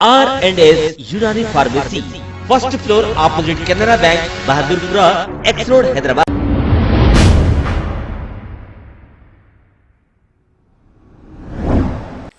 R&S यूनानी pharmacy, first floor opposite Canara bank, Bahadurpura, x road, Hyderabad.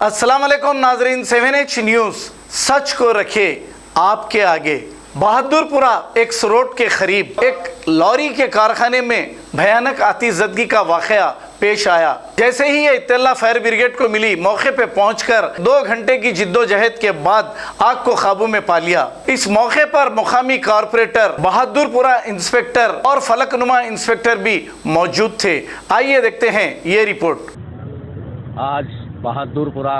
अस्सलाम वालेकुम नाजरीन, 7H न्यूज़ सच को रखे आपके आगे। बहादुरपुरा एक्स रोड के करीब एक लॉरी के कारखाने में भयानक आतिशज़दगी का वाक़या पेश आया। जैसे ही ये इत्तला फायर ब्रिगेड को मिली, मौके पे पहुंचकर 2 घंटे की जिद्दोजहद के बाद आग को काबू में पा लिया। इस मौके पर मुकामी कारपोरेटर, बहादुरपुरा इंस्पेक्टर और फलकनुमा इंस्पेक्टर भी मौजूद थे। आइए देखते हैं ये रिपोर्ट। आज बहादुरपुरा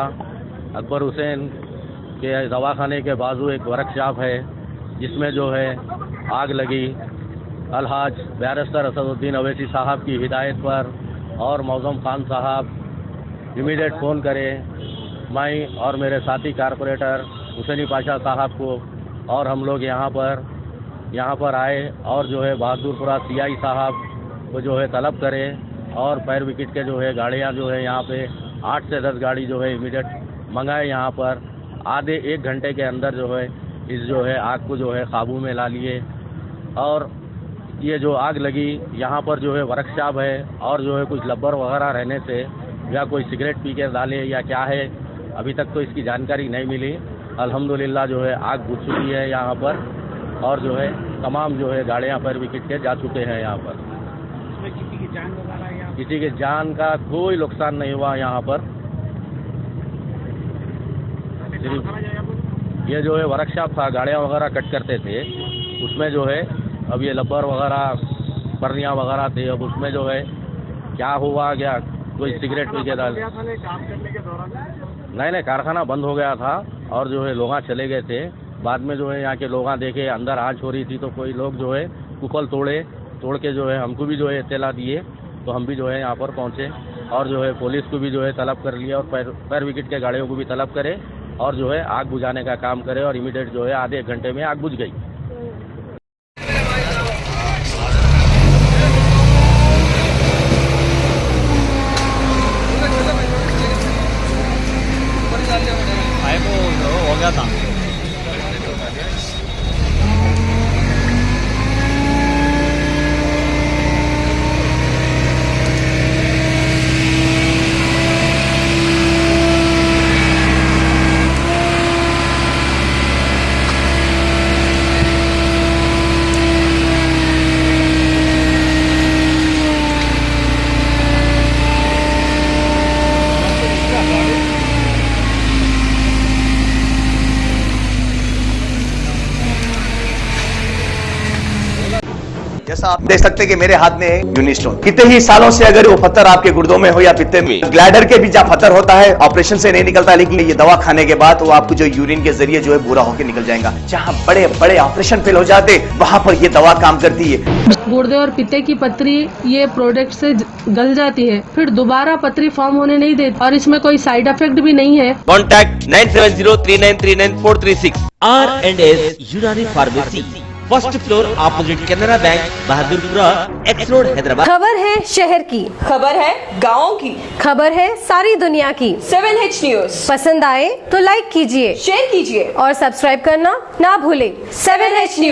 अकबर हुसैन के दवाखाने के बाजू एक वर्कशॉप है, जिसमें जो है आग लगी। अलहाज बैरिस्टर असदुद्दीन अवैसी साहब की हिदायत पर और मौज़म खान साहब इमीडिएट फ़ोन करे, मैं और मेरे साथी कारपोरेटर हुसैनी पाशा साहब को, और हम लोग यहाँ पर आए और जो है बहादुरपुरा CI साहब को जो है तलब करे और फायर ब्रिगेड के जो है गाड़ियाँ जो है यहाँ पे 8 से 10 गाड़ी जो है इमीडिएट मंगाए। यहाँ पर आधे 1 घंटे के अंदर जो है इस जो है आग को जो है काबू में ला लिए। और ये जो आग लगी यहाँ पर जो है वर्कशॉप है, और जो है कुछ लब्बर वगैरह रहने से या कोई सिगरेट पी के डाले या क्या है, अभी तक तो इसकी जानकारी नहीं मिली। अल्हम्दुलिल्लाह जो है आग बुझ चुकी है यहाँ पर, और जो है तमाम जो है गाड़ियाँ फायर ब्रिगेड के जा चुके हैं यहाँ पर। किसी की जान का कोई नुकसान नहीं हुआ यहाँ पर। ये जो है वर्कशॉप था, गाड़ियाँ वगैरह कट करते थे, उसमें जो है अब ये लब्बर वगैरह बर्नियाँ वगैरह थे। अब उसमें जो है क्या हुआ, क्या कोई सिगरेट पी के डाल, नहीं कारखाना बंद हो गया था और जो है लोग चले गए थे। बाद में जो है यहाँ के लोग देखे अंदर आँच हो रही थी, तो कोई लोग जो है कुफल तोड़ के जो है हमको भी जो है इत्तला दिए, तो हम भी जो है यहाँ पर पहुँचे और जो है पुलिस को भी जो है तलब कर लिया और फायर ब्रिगेड के गाड़ियों को भी तलब करे और जो है आग बुझाने का काम करे, और इमीडिएट जो है आधे 1 घंटे में आग बुझ गई। हो गया था। जैसा आप देख सकते हैं कि मेरे हाथ में यूनिस्टोन, कितने ही सालों से अगर वो पत्थर आपके गुर्दों में हो या पित्ते में, ग्लैडर के भी जहाँ पत्थर होता है ऑपरेशन से नहीं निकलता, लेकिन ये दवा खाने के बाद वो आपको जो यूरिन के जरिए जो है पूरा होकर निकल जाएगा। जहाँ बड़े बड़े ऑपरेशन फेल हो जाते, वहां पर ये दवा काम करती है। गुर्दे और पित्ते की पथरी ये प्रोडक्ट से गल जाती है, फिर दोबारा पथरी फॉर्म होने नहीं देती, और इसमें कोई साइड इफेक्ट भी नहीं है। कॉन्टैक्ट 9703939436। R&S यूनानी pharmacy, first floor opposite Canara bank, Bahadurpura, x road, Hyderabad. खबर है शहर की, खबर है गाँव की, खबर है सारी दुनिया की। 7H न्यूज़ पसंद आए तो लाइक कीजिए, शेयर कीजिए और सब्सक्राइब करना ना भूले। 7H news.